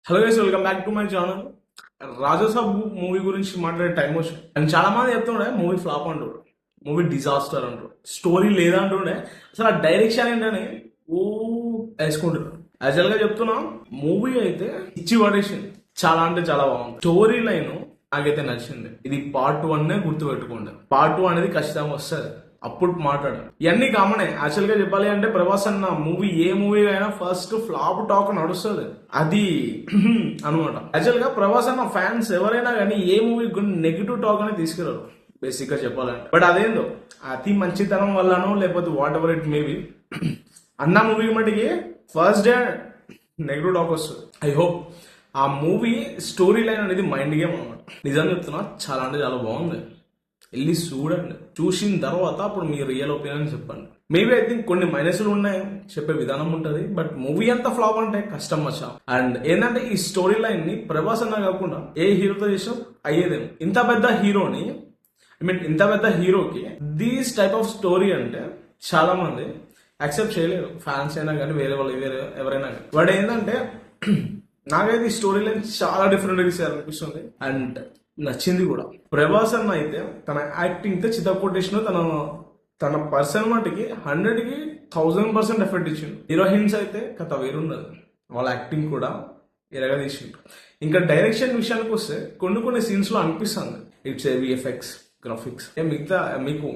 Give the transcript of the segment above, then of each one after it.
Hello guys, welcome back to my channel. Raja Saab movie గురించి మాట్లాడే time వచ్చింది. అండ్ చాలా మంది చెప్తుండే మూవీ ఫ్లాప్ అంటాడు, మూవీ డిజాస్టర్ అంటాడు, స్టోరీ లేదంటుండే. అసలు ఆ డైరెక్షన్ ఏంటని ఓ వేసుకుంటారు. యాక్చువల్ గా చెప్తున్నా, మూవీ అయితే ఇచ్చి పడేసింది. చాలా అంటే చాలా బాగుంది. స్టోరీ లైన్ నాకైతే నచ్చింది. ఇది పార్ట్ 1 గుర్తు పెట్టుకోండి. పార్ట్ 2 అనేది ఖచ్చితంగా వస్తుంది, అప్పుడు మాట్లాడు. ఇవన్నీ కామనే. యాక్చువల్ గా చెప్పాలి అంటే ప్రభాస్ అన్న మూవీ ఏ మూవీ అయినా ఫస్ట్ ఫ్లాప్ టాక్ నడుస్తుంది, అది అనమాట. యాక్చువల్ గా ప్రభాస్ అన్న ఫ్యాన్స్ ఎవరైనా కానీ ఏ మూవీ నెగిటివ్ టాక్ అనేది తీసుకురారు బేసిక్ గా చెప్పాలంటే. బట్ అదేందో అతి మంచితనం వల్లనో లేకపోతే వాట్ ఎవర్ ఇట్ మేబీ అన్న మూవీ మటుకి ఫస్ట్ డే నెగిటివ్ టాక్ వస్తుంది. ఐ హోప్ ఆ మూవీ స్టోరీ లైన్ అనేది మైండ్ గేమ్ అనమాట. నిజం చెప్తున్నా, చాలా అంటే చాలా బాగుంది. వెళ్ళి చూడండి, చూసిన తర్వాత అప్పుడు మీ రియల్ ఒపీనియన్ చెప్పండి. మేబీ ఐ థింక్ కొన్ని మైనస్లు ఉన్నాయి, చెప్పే విధానం ఉంటుంది. బట్ మూవీ అంతా ఫ్లాప్ అంటే కష్టం మచ్చా. అండ్ ఏంటంటే ఈ స్టోరీ లైన్ ని ప్రభాస్ అన్న కాకుండా ఏ హీరోతో చేసినా అయ్యేదేమో. ఇంత పెద్ద హీరోని, ఐ మీన్ ఇంత పెద్ద హీరోకి దీస్ టైప్ ఆఫ్ స్టోరీ అంటే చాలా మంది యాక్సెప్ట్ చేయలేరు. ఫ్యాన్స్ అయినా కానీ వేరే వాళ్ళు ఎవరైనా కానీ. బట్ ఏంటంటే నాకైతే ఈ స్టోరీ లైన్ చాలా డిఫరెంట్ గా అనిపిస్తుంది అండ్ నచ్చింది కూడా. ప్రభాస్ అన్న అయితే తన యాక్టింగ్ తో చిత్తకొట్టేసిన తన పర్సన్ మటుకి 100కి 1000% ఎఫెక్ట్ ఇచ్చిండు. హీరోయిన్స్ అయితే కథ వేరున్నది, వాళ్ళ యాక్టింగ్ కూడా ఎరగా తీసిండు. ఇంకా డైరెక్షన్ విషయానికి వస్తే కొన్ని సీన్స్ లో అనిపిస్తుంది ఇట్స్ విఎఫ్ఎక్స్ గ్రాఫిక్స్ మిగతా మీకు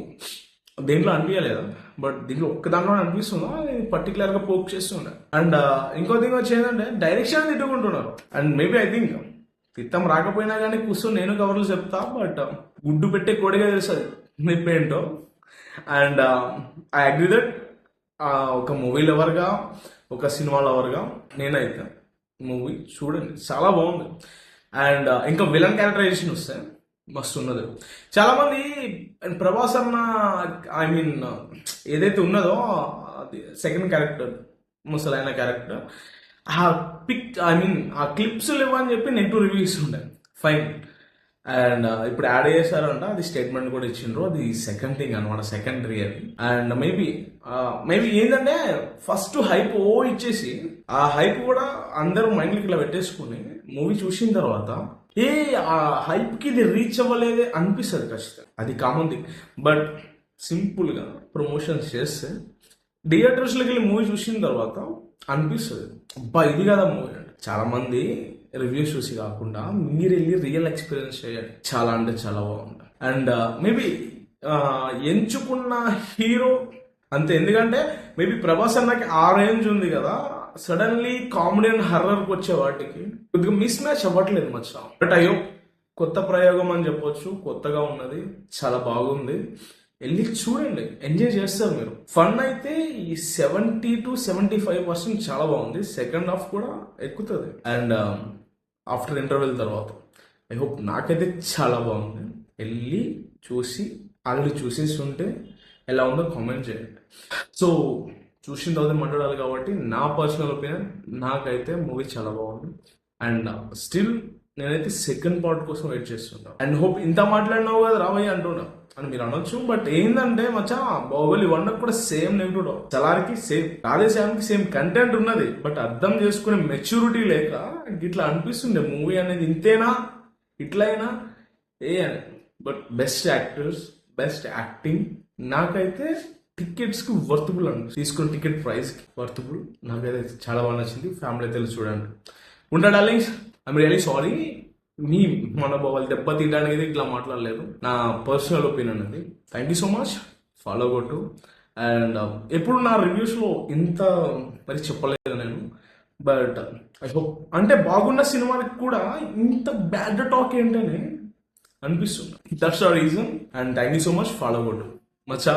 దేంట్లో అనిపించలేదా? బట్ దీంట్లో ఒక్క దాంట్లో అనిపిస్తుందా, పర్టికులర్ గా పోక్ చేస్తుండే. అండ్ ఇంకో థింగ్ వచ్చి ఏంటంటే డైరెక్షన్ తిట్టుకుంటున్నారు. అండ్ మేబీ ఐ థింక్ తిత్తం రాకపోయినా కానీ కూర్చొని నేను కవర్లు చెప్తా, బట్ గుడ్డు పెట్టే కోడిగా తెలుస్తుంది నిప్పేంటో. అండ్ ఐ అగ్రీ దట్ ఒక మూవీ లవర్గా, ఒక సినిమా లవర్గా నేనైతే మూవీ చూడండి, చాలా బాగుంది. అండ్ ఇంకా విలన్ క్యారెక్టరైజేషన్ వస్తే మస్తు ఉన్నది. చాలా మంది ప్రభాస్ అన్న ఐ మీన్ ఏదైతే ఉన్నదో అది సెకండ్ క్యారెక్టర్, ముసలైన క్యారెక్టర్, ఆ పిక్ ఐ మీన్ ఆ క్లిప్స్ లేవని చెప్పి నెగిటివ్ రివ్యూస్ ఉండే. ఫైన్. అండ్ ఇప్పుడు యాడ్ చేశారంట, అది స్టేట్మెంట్ కూడా ఇచ్చిండ్రు. అది సెకండ్ థింగ్ అనమాట, సెకండరీ అది. అండ్ మేబీ ఏంటంటే ఫస్ట్ హైప్ ఇచ్చేసి ఆ హైప్ కూడా అందరూ మైండ్కి ఇట్లా పెట్టేసుకుని మూవీ చూసిన తర్వాత ఆ హైప్ కి ఇది రీచ్ అవ్వలేదే అనిపిస్తుంది ఖచ్చితంగా. అది కామన్ థింగ్. బట్ సింపుల్ గా ప్రమోషన్స్ చేస్తే థియేటర్స్ లోకి వెళ్ళి మూవీ చూసిన తర్వాత అనిపిస్తుంది, అబ్బా ఇది కదా మూవీ అంటే. చాలా మంది రివ్యూస్ చూసి కాకుండా మీరు వెళ్ళి రియల్ ఎక్స్పీరియన్స్ చేయాలి, చాలా అంటే చాలా బాగుంది. అండ్ మేబీ ఎంచుకున్న హీరో అంతే. ఎందుకంటే మేబీ ప్రభాస్ అన్నకి ఆ రేంజ్ ఉంది కదా, సడన్లీ కామెడీ అండ్ హర్రర్కి వచ్చే వాటికి కొద్దిగా మిస్ మ్యాచ్ అవ్వట్లేదు మచ్చా. బట్ అయ్యో కొత్త ప్రయోగం అని చెప్పొచ్చు, కొత్తగా ఉన్నది, చాలా బాగుంది. వెళ్ళి చూడండి, ఎంజాయ్ చేస్తారు మీరు. ఫన్ అయితే ఈ 70 to 75% చాలా బాగుంది. సెకండ్ హాఫ్ కూడా ఎక్కుతుంది. అండ్ ఆఫ్టర్ ఇంటర్వెల్ తర్వాత ఐ హోప్ నాకైతే చాలా బాగుంది. వెళ్ళి చూసి ఆల్రెడీ చూసేసి ఉంటే ఎలా ఉందో కామెంట్ చేయండి. సో చూసిన తర్వాత మాట్లాడాలి కాబట్టి నా పర్సనల్ ఒపీనియన్, నాకైతే మూవీ చాలా బాగుంది. అండ్ స్టిల్ నేనైతే సెకండ్ పార్ట్ కోసం వెయిట్ చేస్తున్నా. అండ్ హోప్ ఇంత మాట్లాడినావు కదా రాబోయే అంటున్నా అని మీరు అనొచ్చు. బట్ ఏంటంటే మచ్చా, బాహుబలి 1 కూడా సేమ్ నెగిటివ్, సలార్కి సేమ్, రాధేశ్యామ్కి సేమ్ కంటెంట్ ఉన్నది. బట్ అర్థం చేసుకునే మెచ్యూరిటీ లేక ఇట్లా అనిపిస్తుండే మూవీ అనేది ఇంతేనా, ఇట్లయినా ఏ అని. But best actors, best acting, నాకైతే టికెట్స్ కి వర్తబుల్ అండి. తీసుకున్న టికెట్ ప్రైస్ కి వర్తబుల్. నాకైతే చాలా బాగా నచ్చింది. ఫ్యామిలీ తెలిసి చూడండి. ఉంటా డార్లింగ్స్, ఐఎమ్ రియలీ సారీ మీ మనోభావాలు దెబ్బ తినడానికి ఇట్లా మాట్లాడలేదు, నా పర్సనల్ ఒపీనియన్ అది. Thank you so much, follow కొట్టు. అండ్ ఎప్పుడు నా రివ్యూస్లో ఇంత మరి చెప్పలేదు నేను. బట్ ఐ హోప్ అంటే బాగున్న సినిమాకి కూడా ఇంత బ్యాడ్ టాక్ ఏంటని అనిపిస్తుంది. That's the reason. And thank you so much, follow కొట్టు మచ్చా.